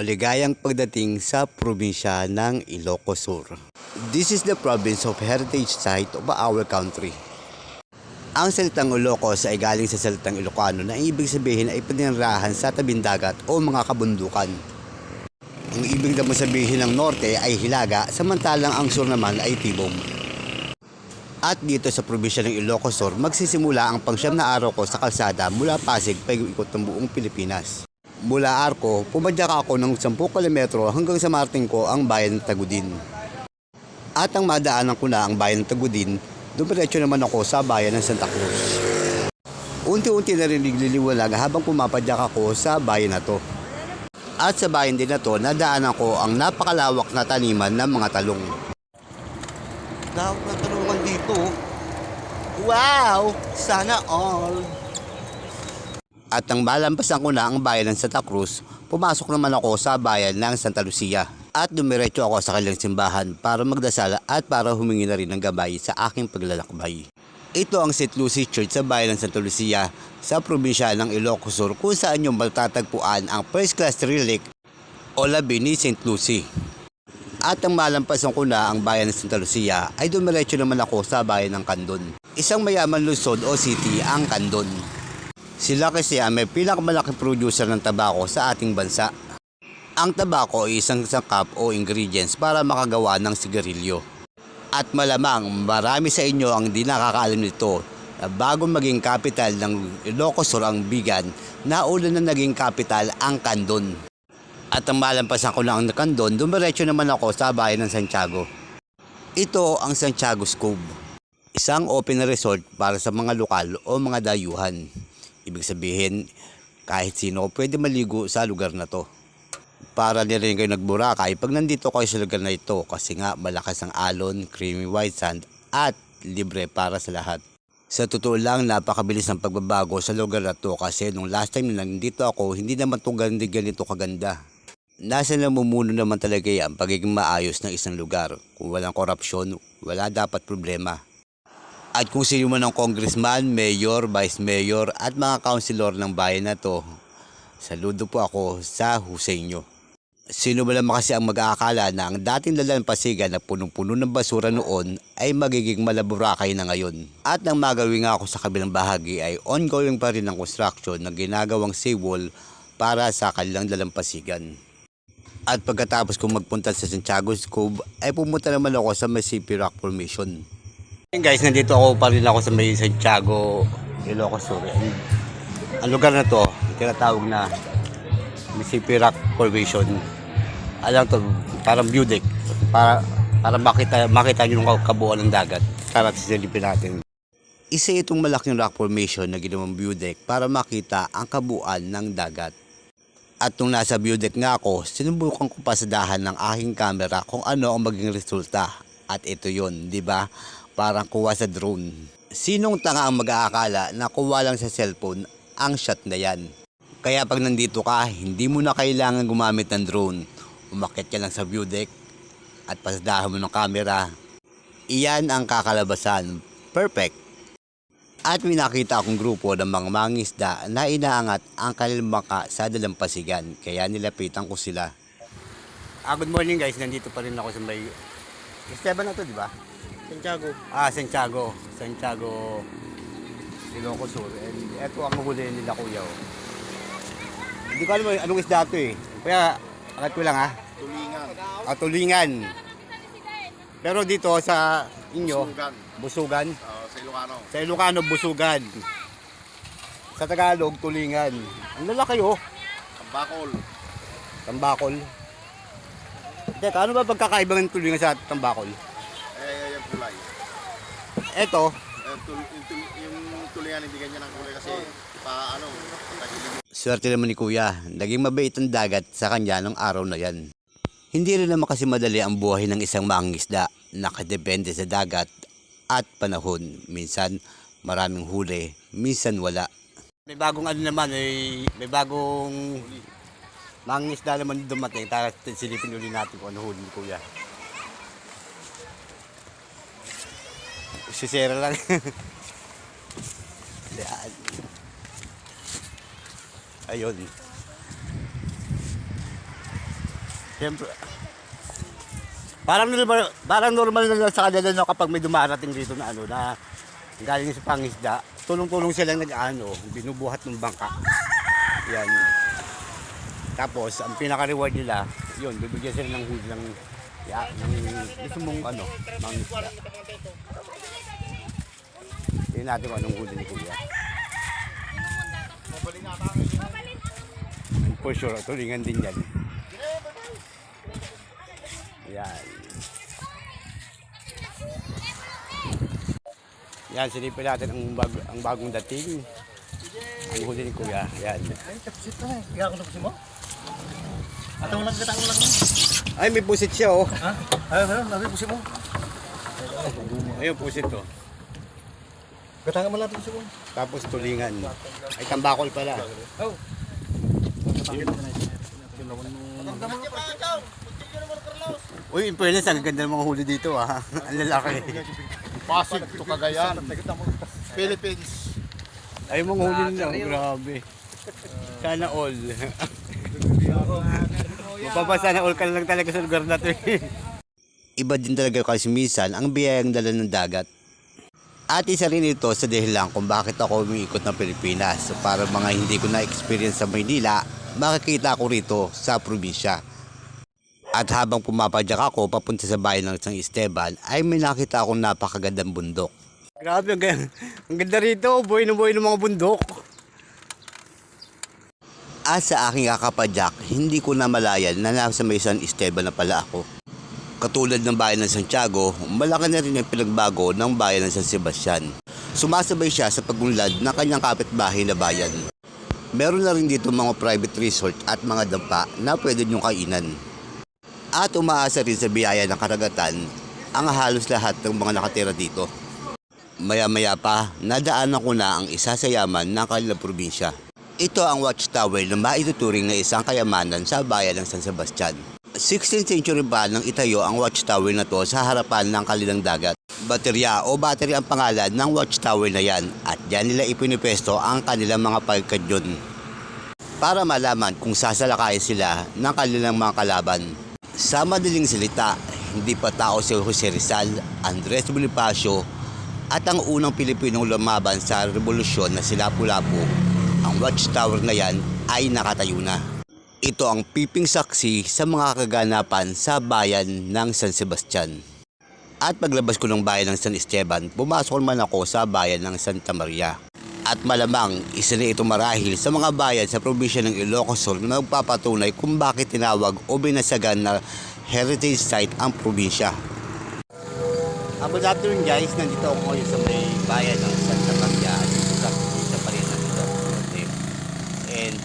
Maligayang pagdating sa probinsya ng Ilocos Sur. This is the province of heritage site of our country. Ang salitang Ilocos ay galing sa salitang Ilocano na ibig sabihin ay paninirahan sa tabing dagat o mga kabundukan. Ang ibig naman sabihin ng norte ay hilaga, samantalang ang sur naman ay tibong. At dito sa probinsya ng Ilocos Sur, magsisimula ang pangsyam na araw ko sa kalsada mula Pasig paikot ng buong Pilipinas. Mula Arco, pumadyak ako ng 10 kilometro hanggang sa marating ko ang bayan ng Tagudin. At ang madaanan ko na ang bayan ng Tagudin, dumiretso naman ako sa bayan ng Santa Cruz. Unti-unti na rin nagliliwanag habang pumapadyak ako sa bayan na to. At sa bayan din na to, nadaanan ko ang napakalawak na taniman ng mga talong. Lawak na talungan dito. Wow! Sana all! At nang malampasan ko na ang bayan ng Santa Cruz, pumasok naman ako sa bayan ng Santa Lucia. At dumiretso ako sa kanilang simbahan para magdasal at para humingi na rin ng gabay sa aking paglalakbay. Ito ang St. Lucie Church sa bayan ng Santa Lucia sa probinsya ng Ilocos Sur, kung saan nyo matatagpuan ang first class relic o labi ni St. Lucie. At nang malampasan ko na ang bayan ng Santa Lucia ay dumiretso naman ako sa bayan ng Candon. Isang mayaman lungsod o city ang Candon. Sila kasi ang may pinakamalaking producer ng tabako sa ating bansa. Ang tabako ay isang sangkap o ingredients para makagawa ng sigarilyo. At malamang marami sa inyo ang di nakakaalam nito na bago maging kapital ng Ilocos Sur ang Bigan, nauna na naging kapital ang Candon. At ang malampasan ko na ang Candon, dumiretso naman ako sa bayan ng Santiago. Ito ang Santiago's Cove, isang open resort para sa mga lokal o mga dayuhan. Ibig sabihin, kahit sino pwede maligo sa lugar na to. Para di rin kayo nagburakay pag nandito kayo sa lugar na ito kasi nga malakas ang alon, creamy white sand at libre para sa lahat. Sa totoo lang, napakabilis ng pagbabago sa lugar na to kasi nung last time na nandito ako, hindi naman ito ganito kaganda. Nasa namumuno naman talaga yan pagiging maayos ng isang lugar. Kung walang korupsyon, wala dapat problema. At kung sino man ang congressman, mayor, vice mayor at mga councilor ng bayan na to, saludo po ako sa husay nyo. Sino ba naman kasi ang mag-aakala na ang dating Dalampasigan na punong-puno ng basura noon ay magiging Malaburakay na ngayon. At nang magawin nga ako sa kabilang bahagi ay ongoing pa rin ang construction na ginagawang seawall para sa kanilang Dalampasigan. At pagkatapos kong magpunta sa Santiago's Cove ay pumunta naman ako sa Mississippi Rock Formation. Guys, nandito ako pa rin ako sa may Santiago, Ilocos Sur. Ang lugar na to, tinatawag na Mississippi Rock Formation. Alam to, parang view deck. Para makita nyo yung kabuuan ng dagat. Tara, sisilipin natin. Isa itong malaking rock formation na ginawang view deck para makita ang kabuuan ng dagat. At nung nasa view deck nga ako, sinubukan ko pasadahan ng aking camera kung ano ang maging resulta. At ito yun, di ba? Parang kuha sa drone. Sinong tanga ang mag-aakala na kuha lang sa cellphone ang shot na yan? Kaya pag nandito ka, hindi mo na kailangan gumamit ng drone. Umakyat ka lang sa view deck at pasadahan mo ng camera. Iyan ang kakalabasan. Perfect! At may nakita akong grupo ng mga mangingisda na inaangat ang kanilang bangka sa Dalampasigan. Kaya nilapitan ko sila. Good morning guys, nandito pa rin ako sa may Esteban na to, di ba? Santiago. Santiago, Ilocos Sur. And eto ang huli nila kuya. Hindi ko alam anong isda ito eh. Kaya, angat ko lang ha. Tulingan. Tulingan. Pero dito sa inyo, Busugan. Sa Ilocano. Sa Ilocano, Busugan. Sa Tagalog, Tulingan. Ang lalaki oh. Tambakol. Tambakol. Teka, ano ba pagkakaiba ng tulingan sa tambakol? Yung kulay. Eto, Yung tulingan hindi ganyan ang kulay kasi swerte naman ni kuya, naging mabait ang dagat sa kanya ng araw na yan. Hindi rin naman kasi madali ang buhay ng isang mangingisda, nakadepende sa dagat at panahon. Minsan maraming huli, minsan wala. May bagong may bagong mangingisda naman dumating. Tara silipin ulit natin kung ano huli ni kuya. Sisera lang. Ayun. Siyempre. Parang normal na lang sa kanila no, kapag may dumarating dito na ano na galing sa pangisda, tulong-tulong silang binubuhat ng bangka. Yan. Tapos, ang pinaka-reward nila, yun, bibigyan sila ng huli ng gusto mong mangisda. Tingnan natin kung anong huli ni Kuya. For sure, tulingan din yan. Yan. Yan, silipin natin ang bagong dating. Ang huli ni Kuya. Yan. Ay, tapos ito eh. Kaya ako napusin mo? At ang katang lang. Ay, may pusit siya oh. Ha? Ay, nabi pusin mo. Ayun, pusit to. Katangan mo lang pusin mo. Tapos tulingan. Ay, tambakol pala. Oh. Uy, in fairness, ang ganda ng mga huli dito ah. Ang lalaki. Pasig to Cagayan. Philippines. Ay, mga huli nila. Grabe. Sana all. Mapapasana all ka na lang talaga sa lugar na to eh. Iba din talaga kasi minsan ang biyayang dala ng dagat. At isa rin ito sa dahilan kung bakit ako umiikot ng Pilipinas. Para mga hindi ko na-experience sa Maynila, makikita ko rito sa probinsya. At habang pumapadyak ako papunta sa bayan ng San Esteban, ay may nakita akong napakagandang bundok. Grabe, ang ganda rito. Buhay ng mga bundok. At sa aking kakapadyak, hindi ko na malayan na nasa may San Esteban na pala ako. Katulad ng bayan ng Santiago, malaki na rin ang pinagbago ng bayan ng San Sebastian. Sumasabay siya sa pagunlad ng kanyang kapitbahay na bayan. Meron na rin dito mga private resort at mga dampa na pwede niyong kainan. At umaasa rin sa biyaya ng karagatan ang halos lahat ng mga nakatira dito. Maya-maya pa, nadaanan ko na ang isa sa yaman ng kanilang probinsya. Ito ang watchtower na maituturing na isang kayamanan sa bayan ng San Sebastian. 16th century pa nang itayo ang watchtower na to sa harapan ng kanilang dagat. Baterya o battery ang pangalan ng watchtower na yan at diyan nila ipinipesto ang kanilang mga pagkadyon para malaman kung sasalakayin sila ng kanilang mga kalaban. Sa madaling salita, hindi pa tao si Jose Rizal, Andres Bonifacio at ang unang Pilipinong lumaban sa revolusyon na si Lapu-Lapu. Ang watchtower na yan ay nakatayo na. Ito ang piping saksi sa mga kaganapan sa bayan ng San Sebastian. At paglabas ko ng bayan ng San Esteban, pumasok naman ako sa bayan ng Santa Maria. At malamang isa na ito marahil sa mga bayan sa probinsya ng Ilocos Sur na magpapatunay kung bakit tinawag o binasagan na heritage site ang probinsya. Good afternoon guys, nandito ako ngayon sa may bayan ng Santa Maria dito sa probinsya pa rin ng Ilocos Norte. And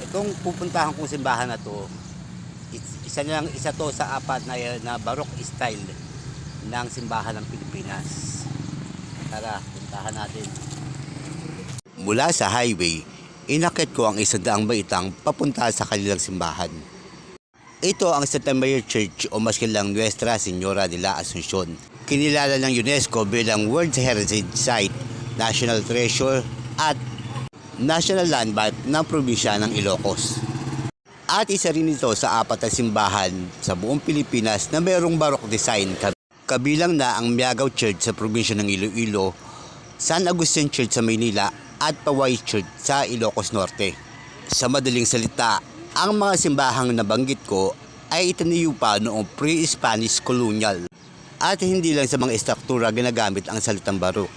itong pupuntahan kong simbahan na to, isa to sa apat na Baroque style ng simbahan ng Pilipinas. Tara, puntahan natin. Mula sa highway, inakit ko ang 100 baitang papunta sa kanilang simbahan. Ito ang Santa Maria Church o mas kilalang Nuestra Señora de la Asunción. Kinilala ng UNESCO bilang World Heritage Site, National Treasure at National Landmark ng probinsya ng Ilocos. At isa rin ito sa apat na simbahan sa buong Pilipinas na mayroong Baroque design. Kabilang na ang Miagaw Church sa probinsya ng Iloilo, San Agustin Church sa Maynila at Paway Church sa Ilocos Norte. Sa madaling salita, ang mga simbahang nabanggit ko ay itinayo pa noong pre-Spanish colonial. At hindi lang sa mga estruktura ginagamit ang salitang Baroque.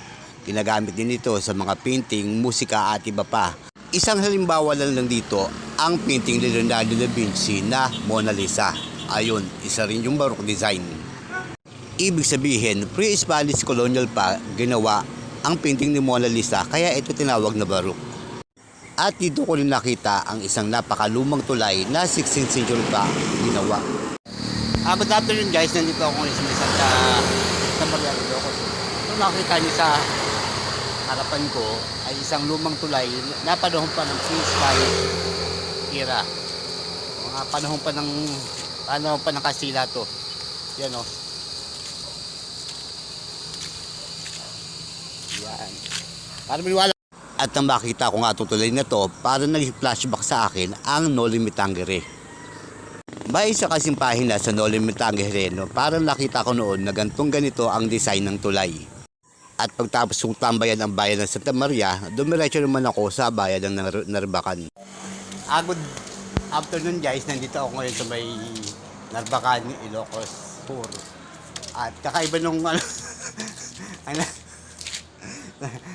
Ginagamit din ito sa mga painting, musika at iba pa. Isang halimbawa lang dito ang painting ni Leonardo da Vinci na Mona Lisa. Ayun, isa rin yung Baroque design. Ibig sabihin, pre-Spanish colonial pa ginawa ang painting ni Mona Lisa kaya ito tinawag na Baroque. At dito ko rin nakita ang isang napakalumang tulay na 16th century pa ginawa. Good afternoon guys, nandito ako ngayon sa Santa Maria Ilocos. Ito nakita niyo sa harapan ko ay isang lumang tulay na panahon pa ng pre-Spanish era. Mga panahon pa ng Kastila to. Yan o. Yan. Para maniwala. At nang makita ko nga itong tulay na to, para nag-flashback sa akin ang Noli Me Tangere. May isa kasing pahina sa Noli Me Tangere, no? Parang nakita ko noon na ganito ang design ng tulay. At pagtapos kong tambayan ang bayan ng Santa Maria, dumiretso naman ako sa bayan ng Narbacan. Good afternoon guys, nandito ako ngayon sa may Narbacan, Ilocos Sur. At kakaiba nung ano,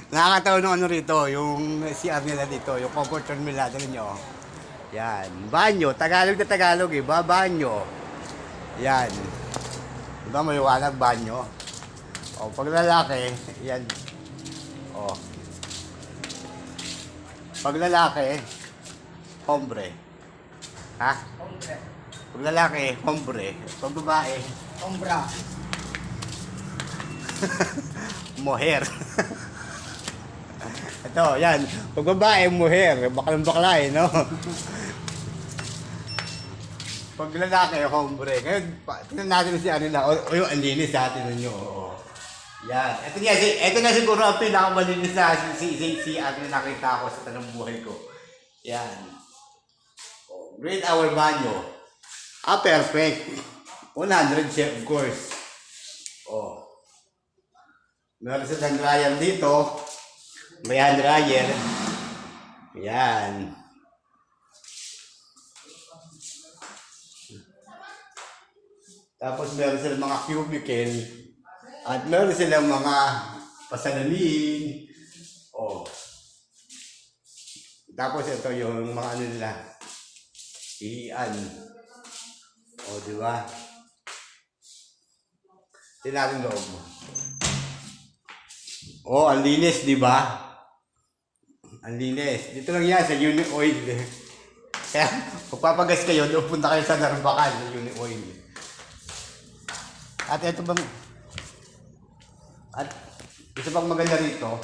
nakakatawa nung ano rito, yung CR nila dito, yung comfort room nila, dali nyo. Yan, banyo, Tagalog na Tagalog eh, banyo. Yan. Diba maliwanag banyo? O, pag lalaki, yan. O. Pag lalaki, hombre. Ha? Hombre. Pag lalaki, hombre. Pag babae, Hombra. moher. Ito, yan. Pag babae, moher. Bakalang bakla eh, no? Pag lalaki, hombre. Ngayon, tingnan natin si ano na. O yung anlinis sa atin ninyo. Oo. Yan. Ito na siguro ang pinakamalinis na si ano na nakita ko sa tanong buhay ko. Yan. Oh, great hour banyo. Perfect. 100 chef, of course. Oh. Meron sa hand dryer dito. May hand dryer. Yan. Tapos meron silang mga cubicle. At meron silang mga pasalamin. Oh. Tapos ito yung mga ano nila. Iyan. Oh, di ba? Tingnan loob mo. Oh, ang linis, di ba? Ang linis. Dito lang yan sa Uni Oil. Kaya, kung papagas kayo, doon punta kayo sa Narbacan, sa Uni Oil. At ito bang... At isa pang maganda rito,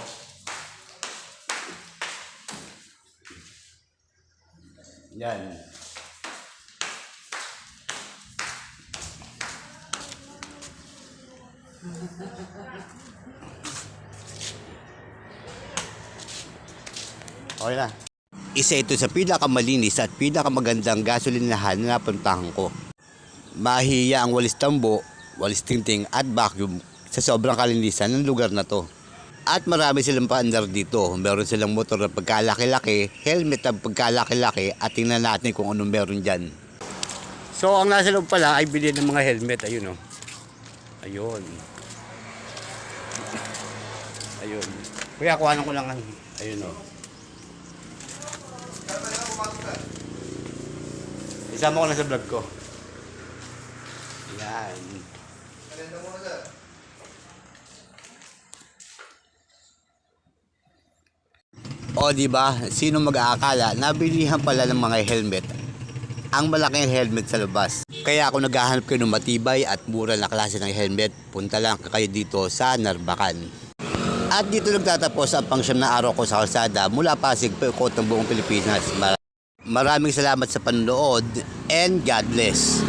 yan. Okay na. Isa ito sa pinakamalinis at pinakamagandang gasolinahan na napuntahan ko. Mahiya ang walis tambo, walis tingting at vacuum sa sobrang kalinisan ng lugar na to. At marami silang paandar dito. Meron silang motor na pagkalaki-laki, helmet na pagkalaki-laki at tingnan natin kung anong meron dyan. So ang nasa loob pala ay bilhin ng mga helmet. Ayun o. Ayun. Ayun. Kuya, kuhanan ko lang. Ayun o. Isama ko na sa vlog ko. Yan. O di ba, sino mag-aakala nabilihan pala ng mga helmet ang malaking helmet sa labas. Kaya kung naghahanap kayo ng matibay at mura na klase ng helmet, punta lang kayo dito sa Narbacan. At dito nagtatapos ang pangsyam na araw ko sa kalsada mula Pasig pa ikot ng buong Pilipinas. Maraming salamat sa panonood and God bless.